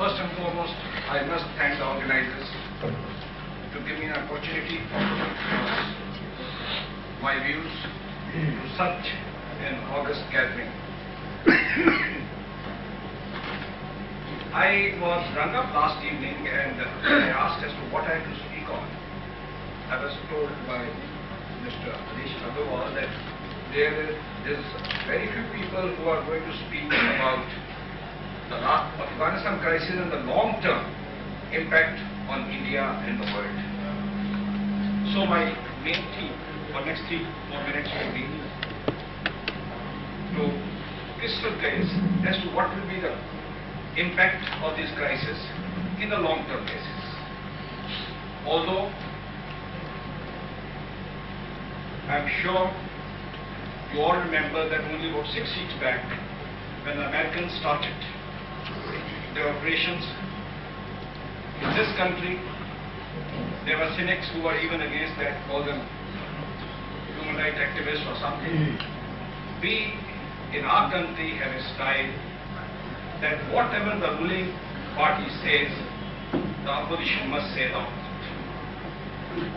First and foremost, I must thank the organizers to give me an opportunity to express my views to such an august gathering. I was rung up last evening and I asked as to what I had to speak on. I was told by Mr. Harish that there is very few people who are going to speak about the Afghanistan crisis and the long-term impact on India and the world. So my main theme for next 3-4 minutes will be to crystallize as to what will be the impact of this crisis in the long-term basis. Although I'm sure you all remember that only about 6 weeks back, when the Americans started their operations in this country, there were cynics who were even against that, call them human rights activists or something. We in our country have a style that whatever the ruling party says, the opposition must say the opposite.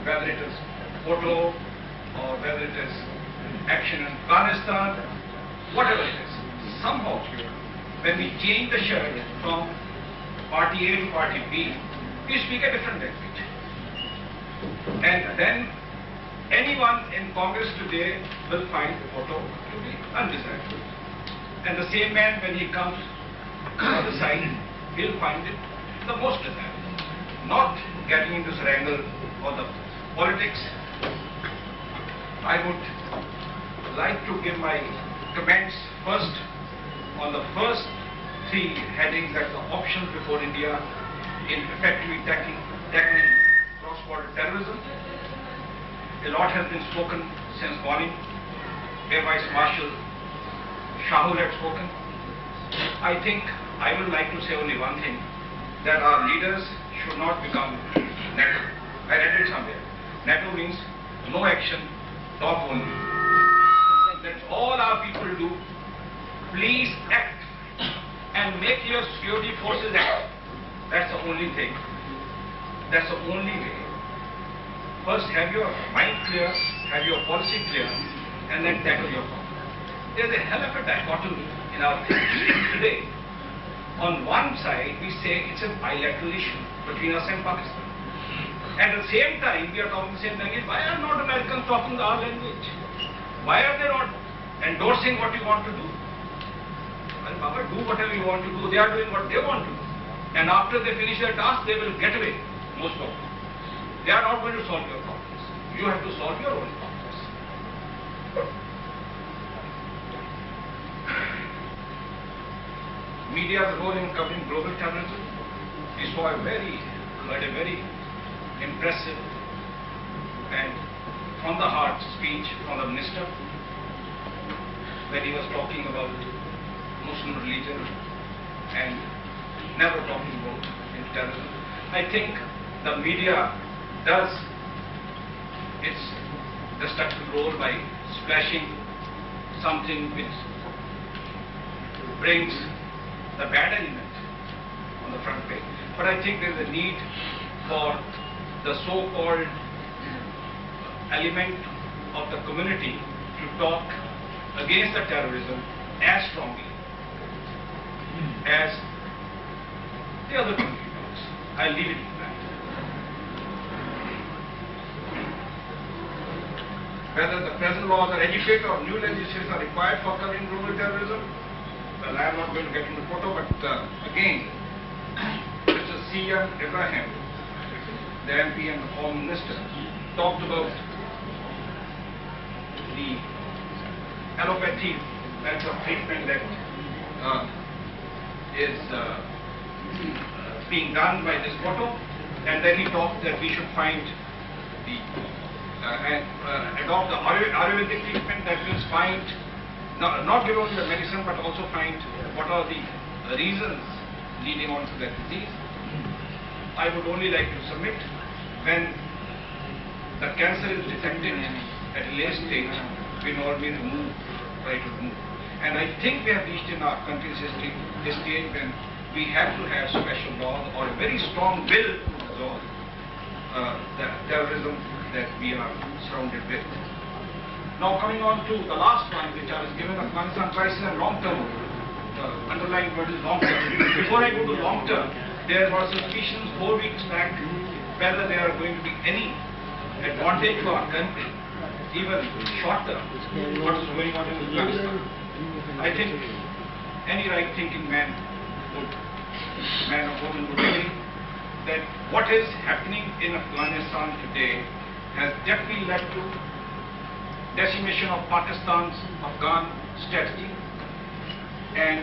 Whether it is photo or whether it is action in Afghanistan, whatever it is, somehow when we change the shirt from party A to party B, we speak a different language. And then anyone in Congress today will find the photo to be undesirable. And the same man, when he comes to the other side, he'll find it the most desirable. Not getting into this wrangle or the politics, I would like to give my comments first on the first 3 headings, that the options before India in effectively tackling cross-border terrorism. A lot has been spoken since morning. Air Vice Marshal Shahul had spoken. I think I would like to say only one thing, that our leaders should not become NATO. I read it somewhere. NATO means no action, talk only. That's all our people do. Please act and make your security forces act. That's the only thing. That's the only way. First, have your mind clear, have your policy clear, and then tackle your problem. There's a hell of a dichotomy in our thinking today. On one side, we say it's a bilateral issue between us and Pakistan. At the same time, we are talking the same language. Why are not Americans talking our language? Why are they not endorsing what you want to do? Well, Baba, do whatever you want to do. They are doing what they want to do. And after they finish their task, they will get away, most of them. They are not going to solve your problems. You have to solve your own problems. Media's role in covering global terrorism. We saw heard a very impressive and from the heart speech from the minister when he was talking about Muslim religion and never talking about terrorism. I think the media does its destructive role by splashing something which brings the bad element on the front page. But I think there is a need for the so-called element of the community to talk against the terrorism as strongly as the other community talks. I'll leave it at that. Whether the present laws are educated or new legislation are required for covering global terrorism, well, I am not going to get into the photo, but again, Mr. C.M. Ibrahim, the MP and the Home Minister, talked about the allopathy method of treatment that is being done by this photo, and then he talked that we should find the adopt the Ayurvedic treatment that means find not give only the medicine but also find what are the reasons leading on to that disease. I would only like to submit when the cancer is detected at a late stage, we normally try to remove. And I think we have reached in our country's history a stage when we have to have special laws or a very strong will to resolve the terrorism that we are surrounded with. Now coming on to the last one, which I was given, Afghanistan crisis and long-term, underlying word is long-term. Before I go to long-term, there were suspicions 4 weeks back whether there are going to be any advantage to our country, even short-term, what is going on in Afghanistan. I think any right-thinking man or woman would agree that what is happening in Afghanistan today has definitely led to decimation of Pakistan's Afghan strategy and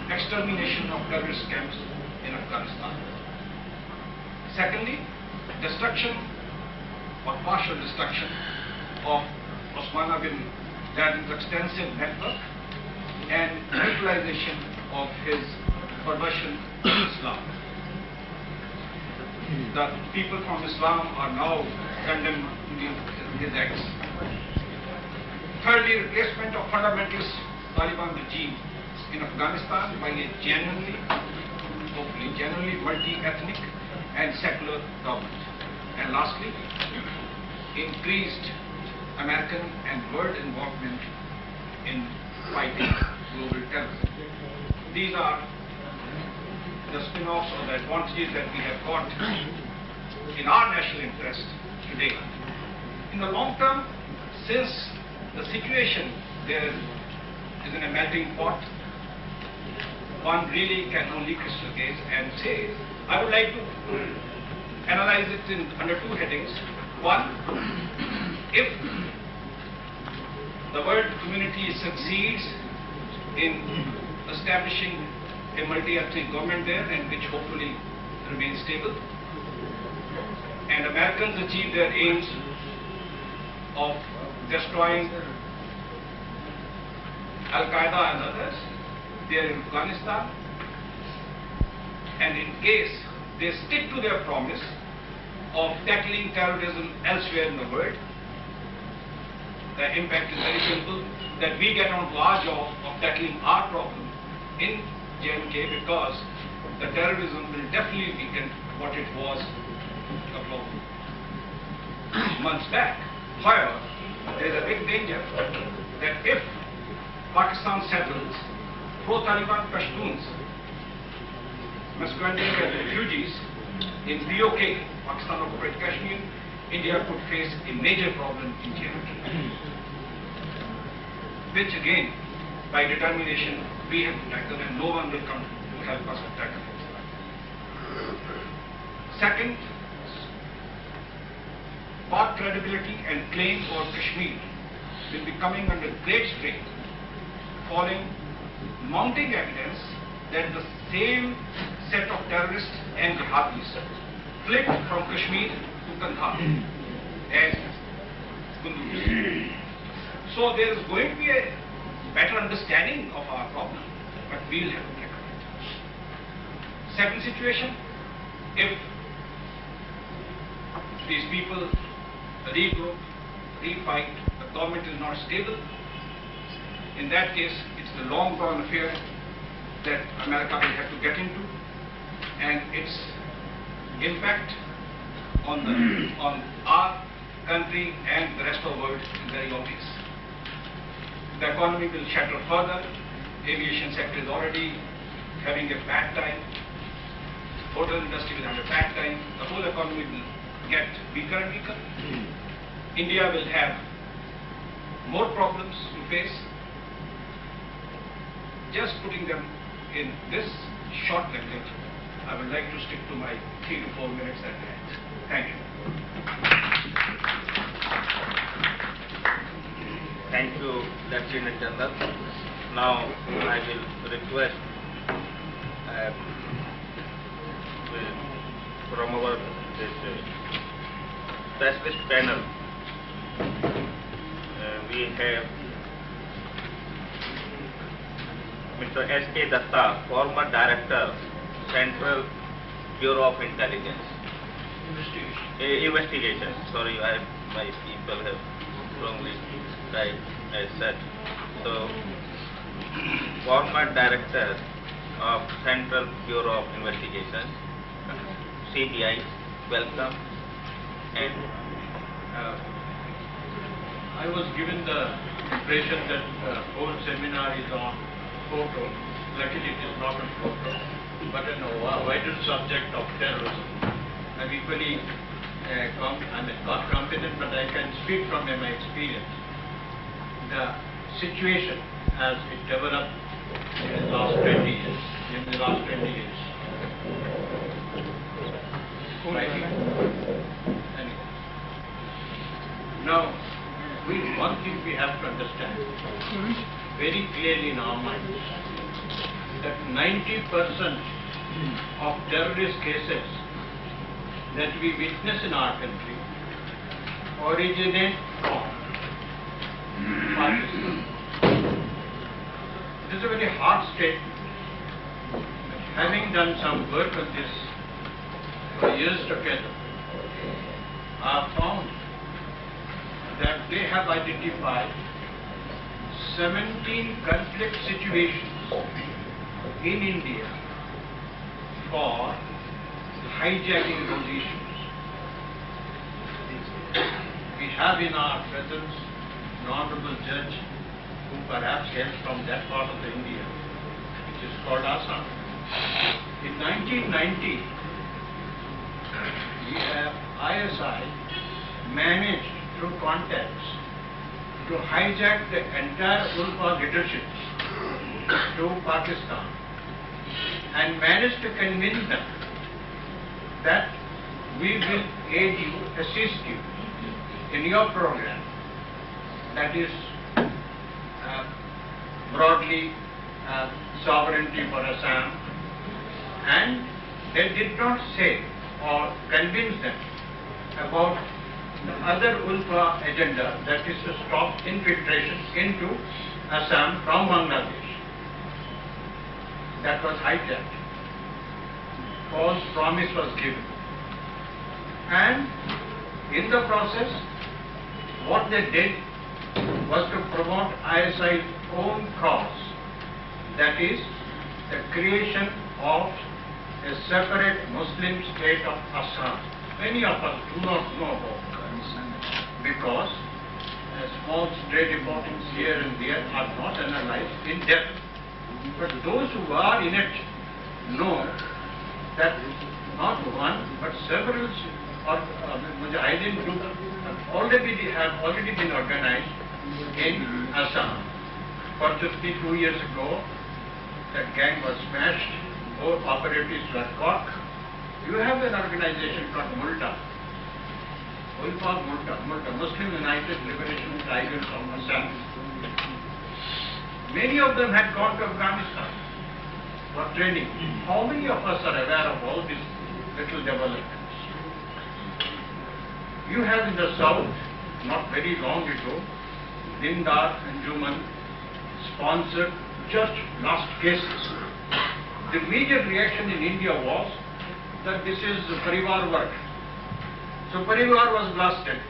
extermination of terrorist camps in Afghanistan. Secondly, destruction or partial destruction of Osama bin Laden's extensive network and neutralization of his perversion of Islam. The people from Islam are now condemning his acts. Thirdly, replacement of fundamentalist Taliban regime in Afghanistan by a genuinely, hopefully genuinely multi-ethnic and secular government. And lastly, increased American and world involvement in fighting global terrorism. These are the spin-offs or the advantages that we have got in our national interest today. In the long term, since the situation there is in a melting pot, one really can only crystal gaze and say, I would like to analyze it under two headings. One, if the world community succeeds in establishing a multi-ethnic government there and which hopefully remains stable, and Americans achieve their aims of destroying Al-Qaeda and others there in Afghanistan, and in case they stick to their promise of tackling terrorism elsewhere in the world, the impact is very simple, that we get onto our job of tackling our problem in J&K, because the terrorism will definitely weaken what it was a couple of months back. However, there is a big danger that if Pakistan settles pro-Taliban Pashtuns masquerading as refugees in POK, Pakistan occupied Kashmir, India could face a major problem in J&K, which again, by determination, we have to tackle, and no one will come to help us to tackle it. Second, Pak credibility and claim for Kashmir will be coming under great strain following mounting evidence that the same set of terrorists and jihadis flicked from Kashmir to Kandahar as Kunduz. So there is going to be a better understanding of our problem, but we'll have to tackle it. Second situation, if these people regroup, refight, the government is not stable, in that case, it's the long-drawn affair that America will have to get into, and its impact on our country and the rest of the world is very obvious. The economy will shatter further. Aviation sector is already having a bad time. Hotel industry will have a bad time. The whole economy will get weaker and weaker. India will have more problems to face. Just putting them in this short lecture, I would like to stick to my 3 to 4 minutes at the end. Thank you. Thank you, Lieutenant Chandra. Now I will request from our specialist panel, we have Mr. S.K. Datta, former Director, Central Bureau of Intelligence. Investigation. Sorry, my people have wrongly right as said. So, former Director, of Central Bureau of Investigation, CBI, welcome. And I was given the impression that the whole seminar is on photo. Luckily it is not on photo, but on a wider subject of terrorism. I'm equally not confident, but I can speak from my experience. The situation as it developed in the last 20 years, Anyway. Now, one thing we have to understand very clearly in our minds, that 90% of terrorist cases that we witness in our country originate from Pakistan. This is a very hard statement. Having done some work on this for years together, I have found that they have identified 17 conflict situations in India for hijacking those issues. We have in our presence an honorable judge who perhaps hails from that part of India, which is called Assam. In 1990, ISI managed through contacts to hijack the entire Ulfa leadership to Pakistan and managed to convince them that we will aid you, assist you in your program that is broadly sovereignty for Assam, and they did not say or convince them about the other Ulfa agenda, that is to stop infiltration into Assam from Bangladesh. That was hijacked. False promise was given. And in the process, what they did was to promote ISI's own cause, that is the creation of a separate Muslim state of Assam. Many of us do not know about it because small stray reportings here and there are not analyzed in depth. But those who are in it know that not one but several Mujahideen groups have already been organized in Assam. Fortunately, 2 years ago, that gang was smashed. 4 operatives were caught. You have an organization called Multa, Muslim United Liberation Tigers of Assam. Many of them had gone to Afghanistan for training. How many of us are aware of all these little developments? You have in the south, not very long ago, Dindar and Juman sponsored just lost cases. The major reaction in India was that this is Parivar work. So Parivar was blasted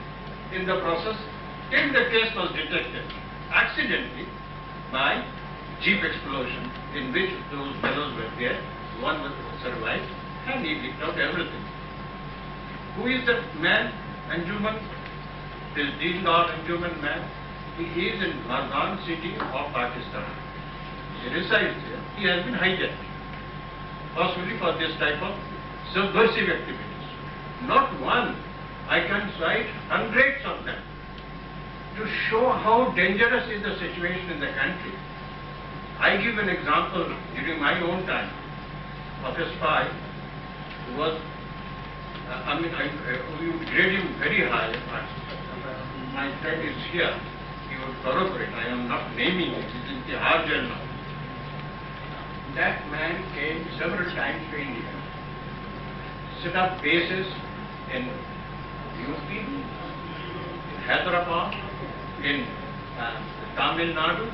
in the process till the case was detected accidentally by jeep explosion in which those fellows were there. One was survived and he picked out everything. Who is that man, Anjuman? This Dindar Anjuman man. He is in Mardan city of Pakistan. He resides there. He has been hijacked, possibly for this type of subversive activities. Not one, I can cite hundreds of them to show how dangerous is the situation in the country. I give an example during my own time of a spy who was, we would grade him very high. My friend is here, he would corroborate. I am not naming it, it is the hard journal. That man came several times to India, set up bases in UP, in Hyderabad, in Tamil Nadu,